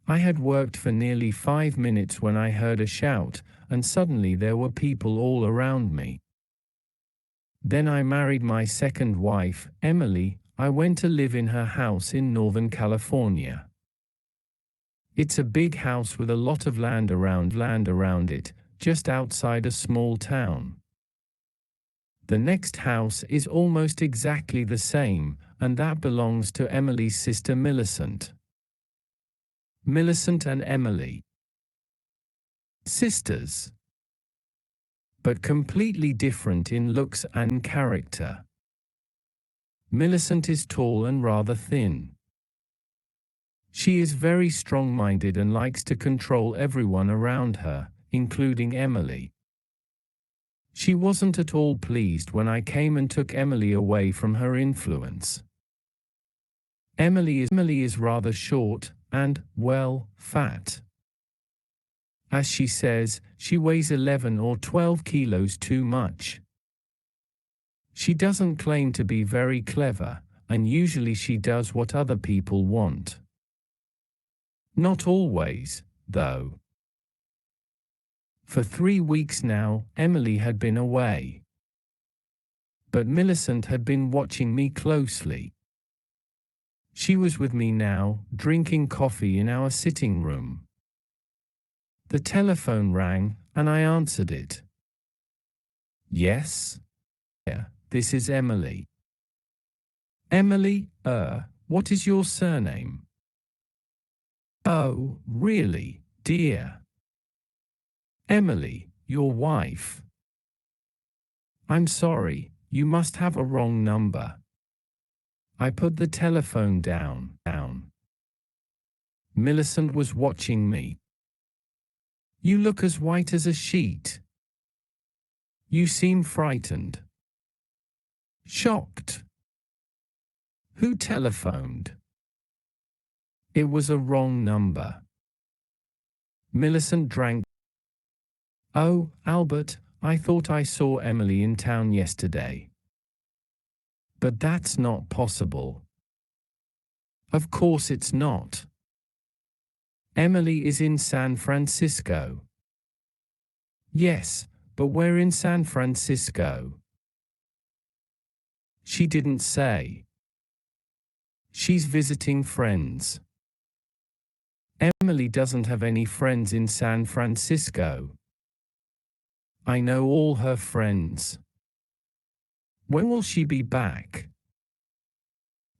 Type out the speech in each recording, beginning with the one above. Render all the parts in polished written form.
I had worked for nearly 5 minutes when I heard a shout, and suddenly there were people all around me. Then I married my second wife, Emily. I went to live in her house in Northern California. It's a big house with a lot of land around it, just outside a small town. The next house is almost exactly the same, and that belongs to Emily's sister Millicent. Millicent and Emily. Sisters. But completely different in looks and character. Millicent is tall and rather thin. She is very strong-minded and likes to control everyone around her, including Emily. She wasn't at all pleased when I came and took Emily away from her influence. Emily is rather short and, well, fat. As she says, she weighs 11 or 12 kilos too much. She doesn't claim to be very clever, and usually she does what other people want. Not always, though. For 3 weeks now, Emily had been away. But Millicent had been watching me closely. She was with me now, drinking coffee in our sitting room. The telephone rang, and I answered it. Yes? Yeah, this is Emily. Emily, what is your surname? Oh, really, dear? Emily, your wife. I'm sorry, you must have a wrong number. I put the telephone down. Millicent was watching me. You look as white as a sheet. You seem frightened. Shocked. Who telephoned? It was a wrong number. Millicent drank. Oh, Albert, I thought I saw Emily in town yesterday. But that's not possible. Of course it's not. Emily is in San Francisco. Yes, but where in San Francisco? She didn't say. She's visiting friends. Emily doesn't have any friends in San Francisco. I know all her friends. When will she be back?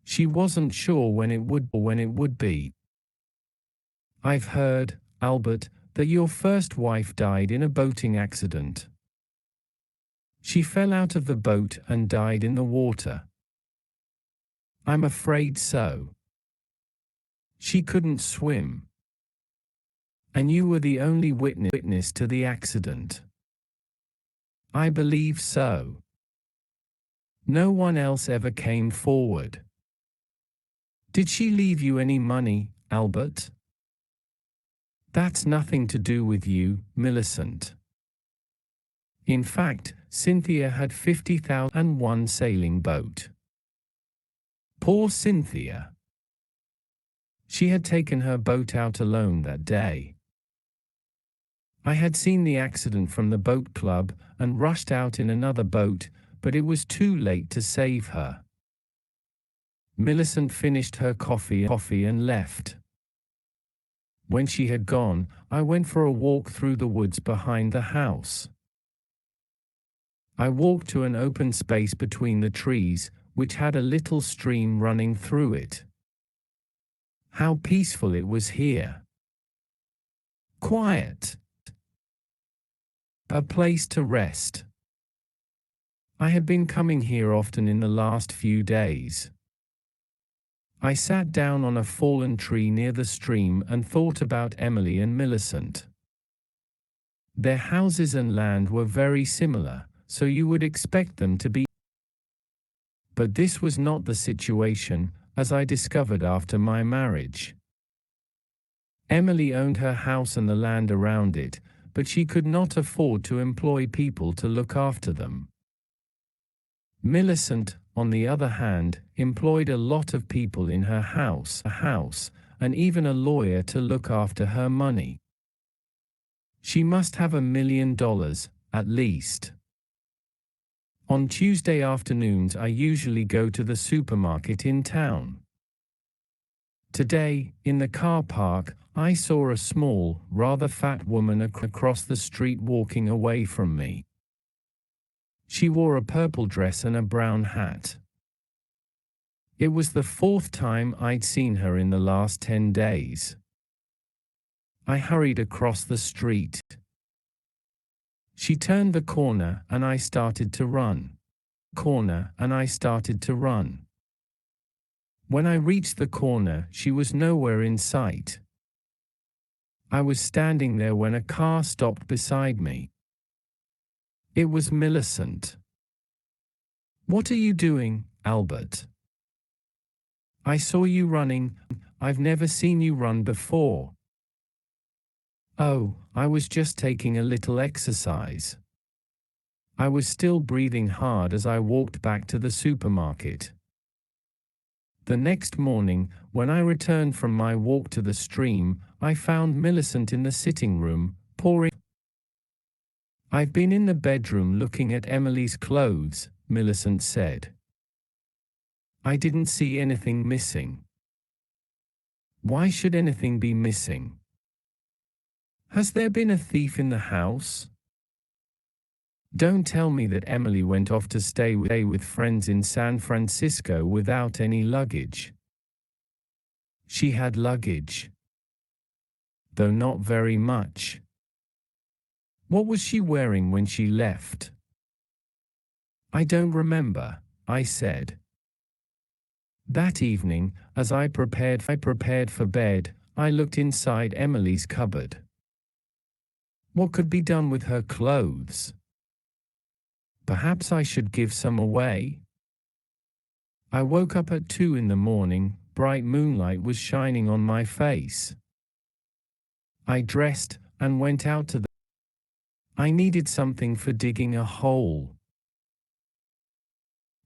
She wasn't sure when it would be. I've heard, Albert, that your first wife died in a boating accident. She fell out of the boat and died in the water. I'm afraid so. She couldn't swim. And you were the only witness to the accident. I believe so. No one else ever came forward. Did she leave you any money, Albert? That's nothing to do with you, Millicent. In fact, Cynthia had $50,000 and one sailing boat. Poor Cynthia. She had taken her boat out alone that day. I had seen the accident from the boat club and rushed out in another boat, but it was too late to save her. Millicent finished her coffee and left. When she had gone, I went for a walk through the woods behind the house. I walked to an open space between the trees, which had a little stream running through it. How peaceful it was here. Quiet. A place to rest. I had been coming here often in the last few days. I sat down on a fallen tree near the stream and thought about Emily and Millicent. Their houses and land were very similar, so you would expect them to be. But this was not the situation, as I discovered after my marriage. Emily owned her house and the land around it, but she could not afford to employ people to look after them. Millicent, on the other hand, employed a lot of people in her house, and even a lawyer to look after her money. She must have $1 million, at least. On Tuesday afternoons, I usually go to the supermarket in town. Today, in the car park, I saw a small, rather fat woman across the street walking away from me. She wore a purple dress and a brown hat. It was the 4th time I'd seen her in the last 10 days. I hurried across the street. She turned the corner and I started to run. When I reached the corner, she was nowhere in sight. I was standing there when a car stopped beside me. It was Millicent. "What are you doing, Albert? I saw you running. I've never seen you run before." "Oh, I was just taking a little exercise." I was still breathing hard as I walked back to the supermarket. The next morning, when I returned from my walk to the stream, I found Millicent in the sitting room, pouring. "I've been in the bedroom looking at Emily's clothes," Millicent said. "I didn't see anything missing." "Why should anything be missing? Has there been a thief in the house?" "Don't tell me that Emily went off to stay with friends in San Francisco without any luggage." "She had luggage. Though not very much." "What was she wearing when she left?" "I don't remember," I said. That evening, as I prepared for bed, I looked inside Emily's cupboard. What could be done with her clothes? Perhaps I should give some away? I woke up at 2 in the morning, bright moonlight was shining on my face. I dressed and went out to the. I needed something for digging a hole.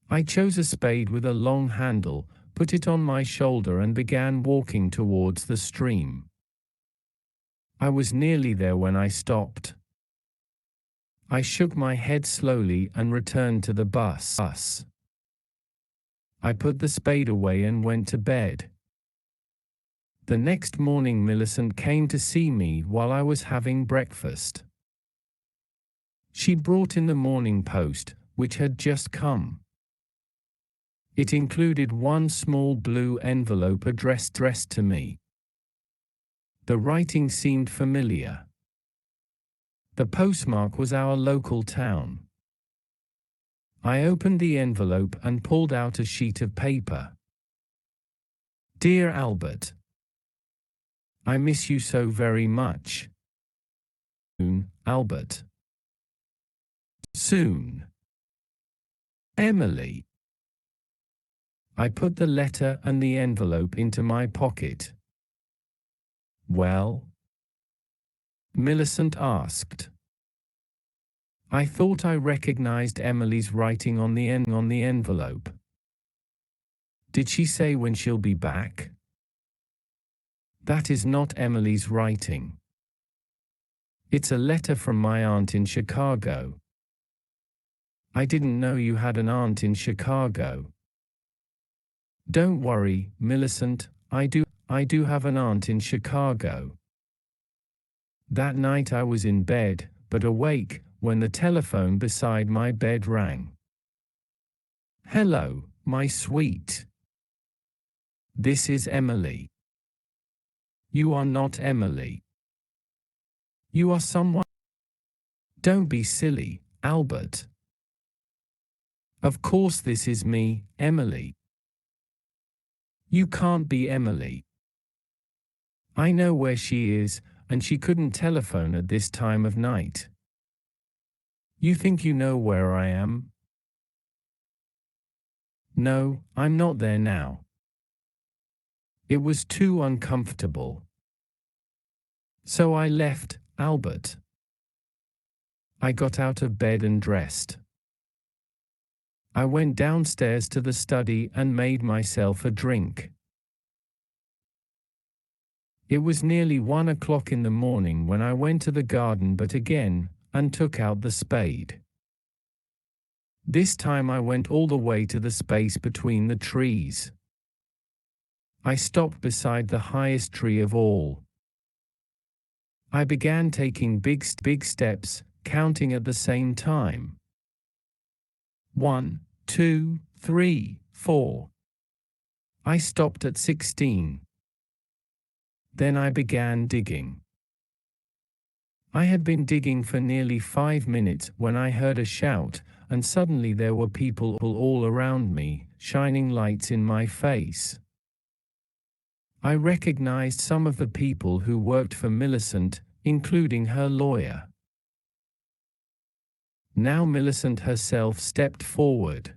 I chose a spade with a long handle, put it on my shoulder and began walking towards the stream. I was nearly there when I stopped. I shook my head slowly and returned to the bus. I put the spade away and went to bed. The next morning Millicent came to see me while I was having breakfast. She brought in the Morning Post, which had just come. It included one small blue envelope addressed to me. The writing seemed familiar. The postmark was our local town. I opened the envelope and pulled out a sheet of paper. "Dear Albert, I miss you so very much. Soon, Albert. Soon. Emily." I put the letter and the envelope into my pocket. "Well?" Millicent asked. I thought I recognized Emily's writing on the envelope. "Did she say when she'll be back?" "That is not Emily's writing. It's a letter from my aunt in Chicago." "I didn't know you had an aunt in Chicago." "Don't worry, Millicent, I do have an aunt in Chicago." That night I was in bed, but awake, when the telephone beside my bed rang. "Hello, my sweet. This is Emily." "You are not Emily. You are someone." "Don't be silly, Albert. Of course this is me, Emily." "You can't be Emily. I know where she is, and she couldn't telephone at this time of night." "You think you know where I am?" "No, I'm not there now." It was too uncomfortable. So I left, Albert. I got out of bed and dressed. I went downstairs to the study and made myself a drink. It was nearly 1 o'clock in the morning when I went to the garden and took out the spade. This time I went all the way to the space between the trees. I stopped beside the highest tree of all. I began taking big steps, counting at the same time. 1, 2, 3, 4. I stopped at 16. Then I began digging. I had been digging for nearly 5 minutes when I heard a shout, and suddenly there were people all around me, shining lights in my face. I recognized some of the people who worked for Millicent, including her lawyer. Now Millicent herself stepped forward.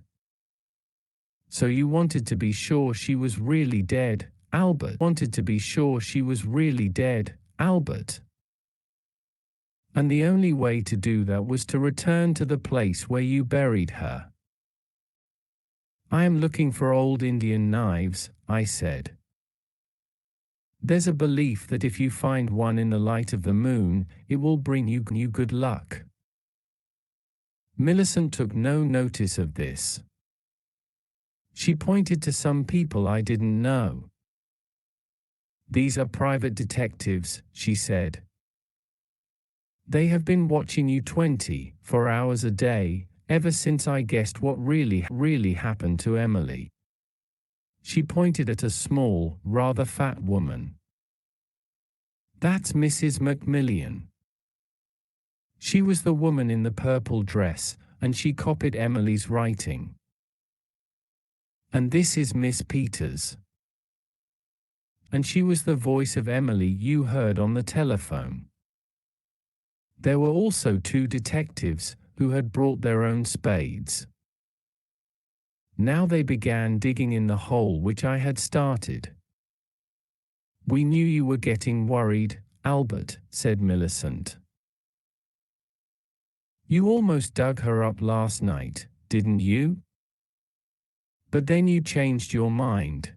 "So you wanted to be sure she was really dead, Albert? Wanted to be sure she was really dead, Albert? And the only way to do that was to return to the place where you buried her." "I am looking for old Indian knives," I said. "There's a belief that if you find one in the light of the moon, it will bring you good luck." Millicent took no notice of this. She pointed to some people I didn't know. "These are private detectives," she said. "They have been watching you 24 hours a day, ever since I guessed what really happened to Emily." She pointed at a small, rather fat woman. "That's Mrs. Macmillan." She was the woman in the purple dress, and she copied Emily's writing. "And this is Miss Peters. And she was the voice of Emily you heard on the telephone." There were also 2 detectives, who had brought their own spades. Now they began digging in the hole which I had started. "We knew you were getting worried, Albert," said Millicent. "You almost dug her up last night, didn't you? But then you changed your mind."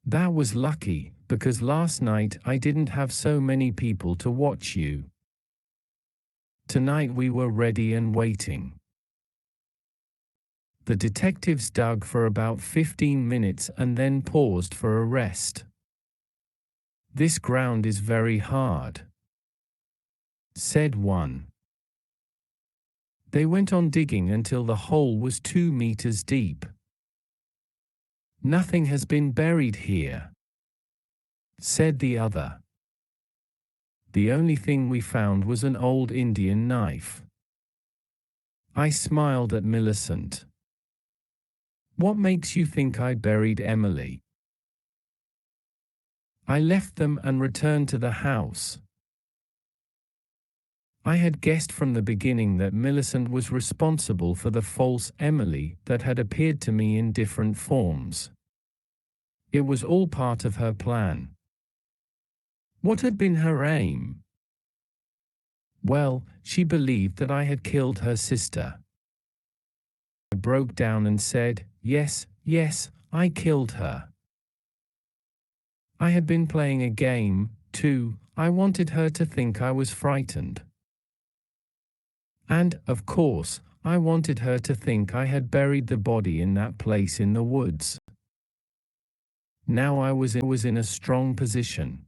"That was lucky, because last night I didn't have so many people to watch you. Tonight we were ready and waiting." The detectives dug for about 15 minutes and then paused for a rest. "This ground is very hard," said one. They went on digging until the hole was 2 meters deep. "Nothing has been buried here," said the other. "The only thing we found was an old Indian knife." I smiled at Millicent. "What makes you think I buried Emily?" I left them and returned to the house. I had guessed from the beginning that Millicent was responsible for the false Emily that had appeared to me in different forms. It was all part of her plan. What had been her aim? Well, she believed that I had killed her sister. I broke down and said, yes, I killed her. I had been playing a game, too. I wanted her to think I was frightened. And, of course, I wanted her to think I had buried the body in that place in the woods. Now I was in a strong position.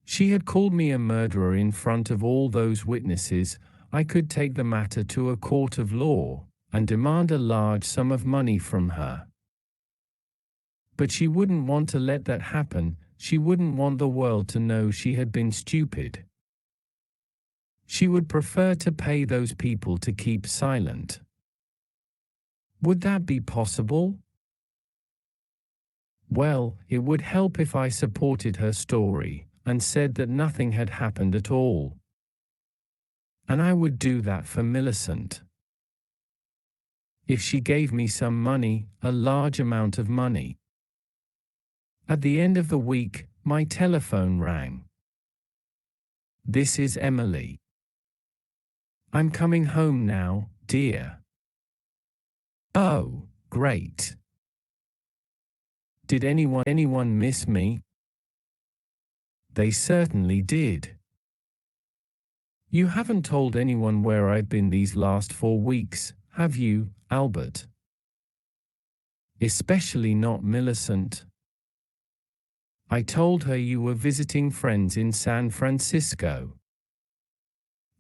She had called me a murderer in front of all those witnesses. I could take the matter to a court of law and demand a large sum of money from her. But she wouldn't want to let that happen. She wouldn't want the world to know she had been stupid. She would prefer to pay those people to keep silent. Would that be possible? Well, it would help if I supported her story and said that nothing had happened at all. And I would do that for Millicent. If she gave me some money, a large amount of money. At the end of the week, my telephone rang. "This is Emily. I'm coming home now, dear." "Oh, great. Did anyone miss me?" They certainly did. You haven't told anyone where I've been these last 4 weeks, have you, Albert? Especially not Millicent. I told her you were visiting friends in San Francisco.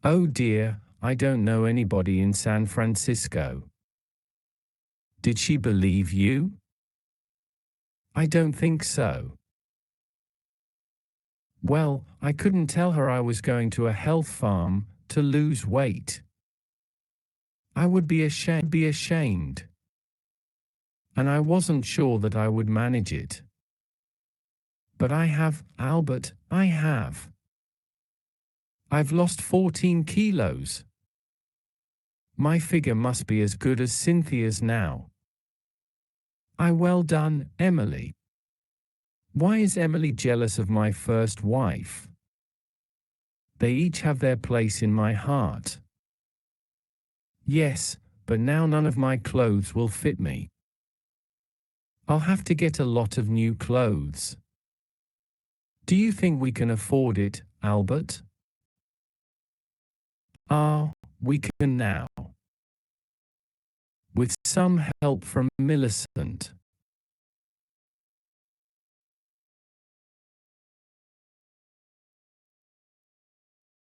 Oh dear, I don't know anybody in San Francisco. Did she believe you? I don't think so. Well, I couldn't tell her I was going to a health farm to lose weight. I would be ashamed. And I wasn't sure that I would manage it. But I have, Albert, I have. I've lost 14 kilos. My figure must be as good as Cynthia's now. Well done, Emily. Why is Emily jealous of my first wife? They each have their place in my heart. Yes, but now none of my clothes will fit me. I'll have to get a lot of new clothes. Do you think we can afford it, Albert? We can now. With some help from Millicent.